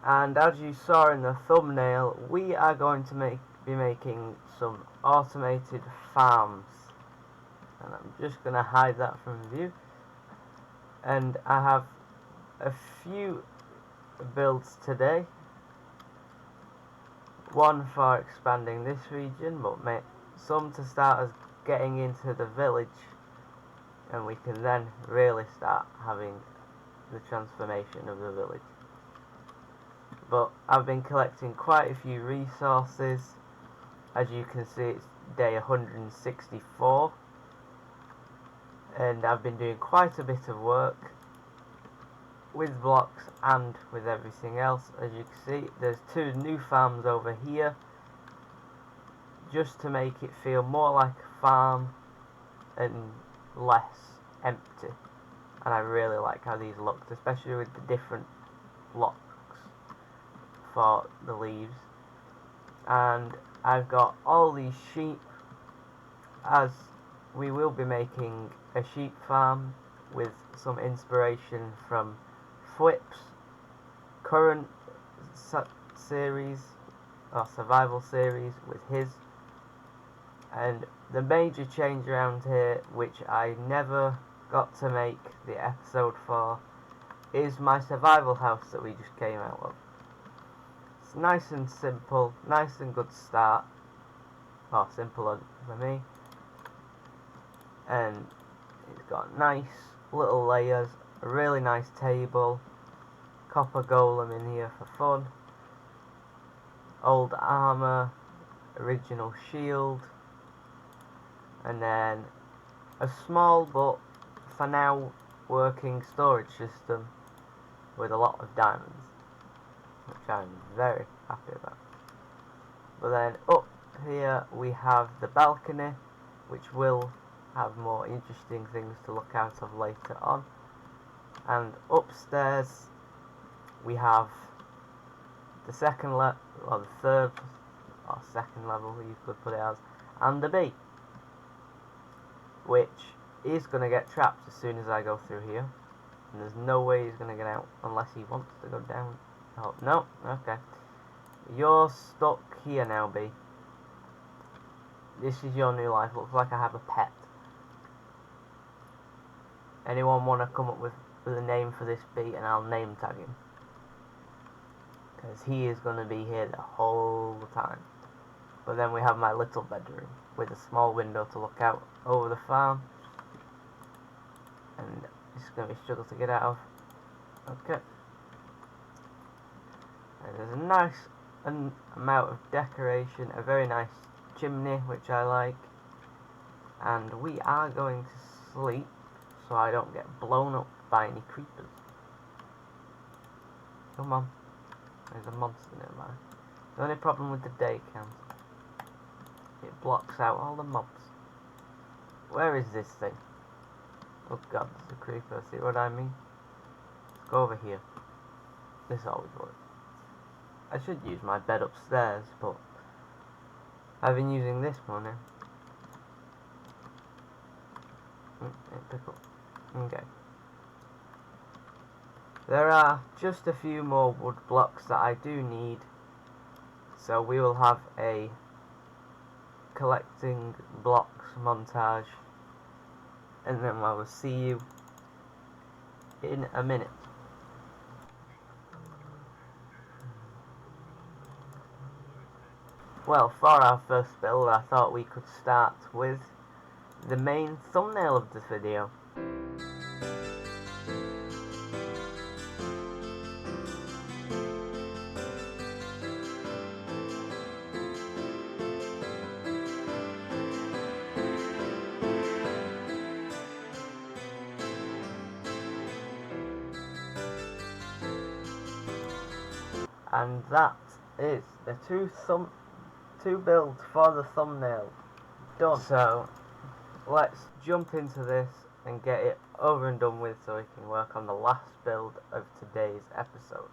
And as you saw in the thumbnail, we are going to be making some automated farms. And I'm just going to hide that from view. And I have a few builds today. One for expanding this region, but some to start us getting into the village, and we can then really start having the transformation of the village. But I've been collecting quite a few resources. As you can see, it's day 164, and I've been doing quite a bit of work with blocks and with everything else. As you can see, there's 2 new farms over here, just to make it feel more like a farm and less empty. And I really like how these looked, especially with the different blocks for the leaves. And I've got all these sheep, as we will be making a sheep farm with some inspiration from Flip's current series or survival series with his. And the major change around here, which I never got to make the episode for, is my survival house that we just came out of. It's nice and simple, nice and good start, or simpler for me, and it's got nice little layers, a really nice table, copper golem in here for fun, old armor, original shield, and then a small but for now working storage system with a lot of diamonds, which I'm very happy about. But then up here we have the balcony, which will have more interesting things to look out of later on. And upstairs we have the second level, or the third or second level you could put it as, and the bee, which is going to get trapped as soon as I go through here, and there's no way he's going to get out unless he wants to go down. Oh, no, okay. You're stuck here now, bee. This is your new life. Looks like I have a pet. Anyone want to come up with a name for this bee, and I'll name tag him, because he is going to be here the whole time. But then we have my little bedroom with a small window to look out over the farm, and it's going to be a struggle to get out of. Okay. And there's a nice amount of decoration, a very nice chimney, which I like. And we are going to sleep so I don't get blown up by any creepers. Come on. There's a monster nearby. The only problem with the day count, it blocks out all the mobs. Where is this thing? Oh god, there's a creeper. See what I mean? Let's go over here. This always works. I should use my bed upstairs, but I've been using this one now. Pick up. Okay. There are just a few more wood blocks that I do need, so we will have a collecting blocks montage, and then I will see you in a minute. Well, for our first build, I thought we could start with the main thumbnail of this video. And that is the two builds for the thumbnail done. So let's jump into this and get it over and done with so we can work on the last build of today's episode.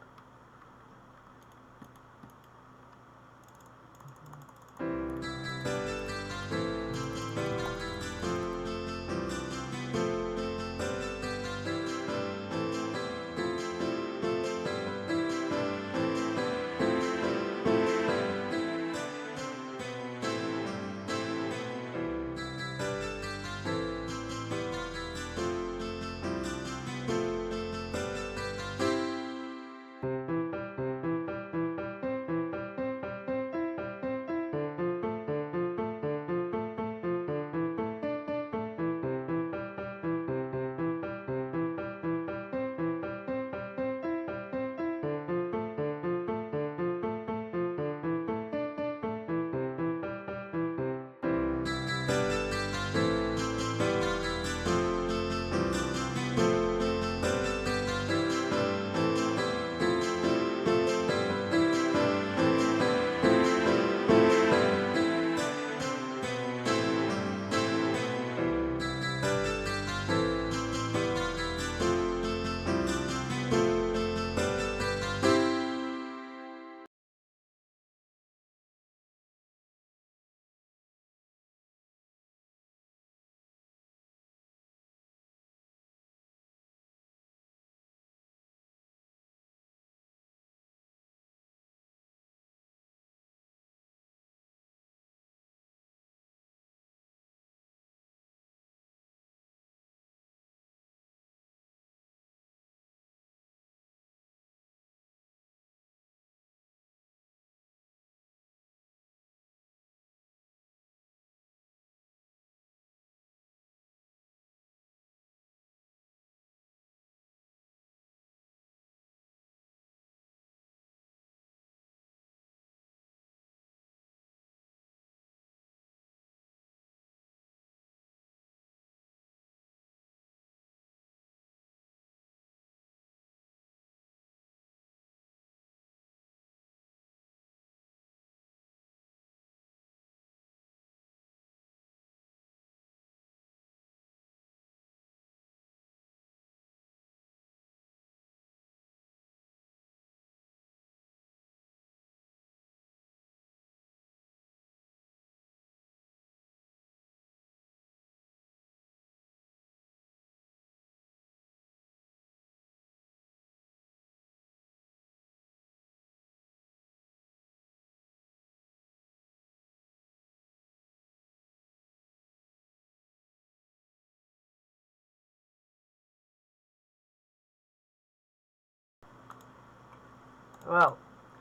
Well,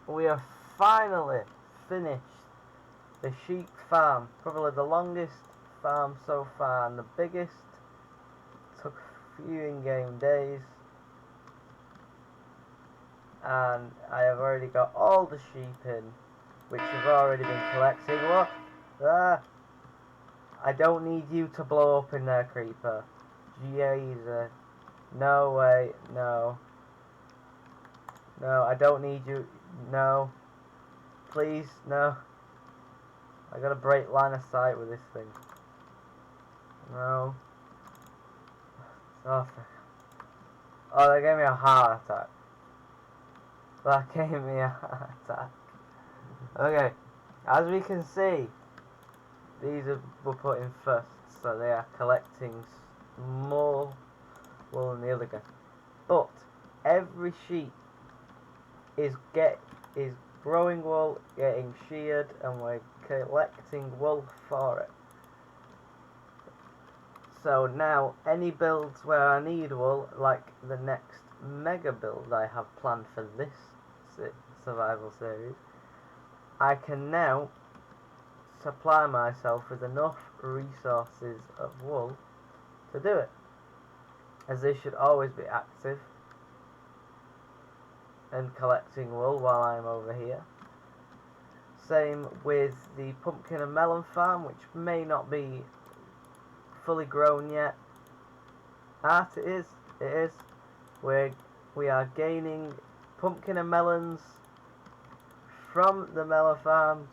we have finally finished the sheep farm. Probably the longest farm so far and the biggest. Took a few in-game days. And I have already got all the sheep in, which have already been collected. What? Ah! I don't need you to blow up in there, creeper. Jesus. No way. No. No, I don't need you. No. Please, no. I gotta break line of sight with this thing. No. Oh, that gave me a heart attack. That gave me a heart attack. Okay, as we can see, were put in first, so they are collecting more wool than the other guy. But every sheep is growing wool, getting sheared, and we're collecting wool for it. So now, any builds where I need wool, like the next mega build I have planned for this survival series, I can now supply myself with enough resources of wool to do it, as they should always be active and collecting wool while I'm over here. Same with the pumpkin and melon farm, which may not be fully grown yet. It is. We are gaining pumpkin and melons from the melon farms,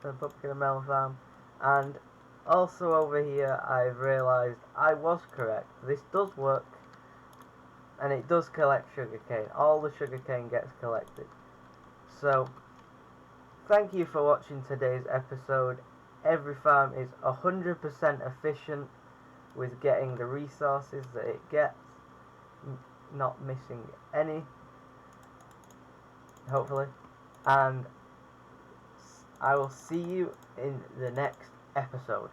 the pumpkin and melon farm, and also over here I've realised I was correct. This does work, and it does collect sugarcane. All the sugarcane gets collected. So, thank you for watching today's episode. Every farm is 100% efficient with getting the resources that it gets, not missing any, hopefully. And I will see you in the next episode.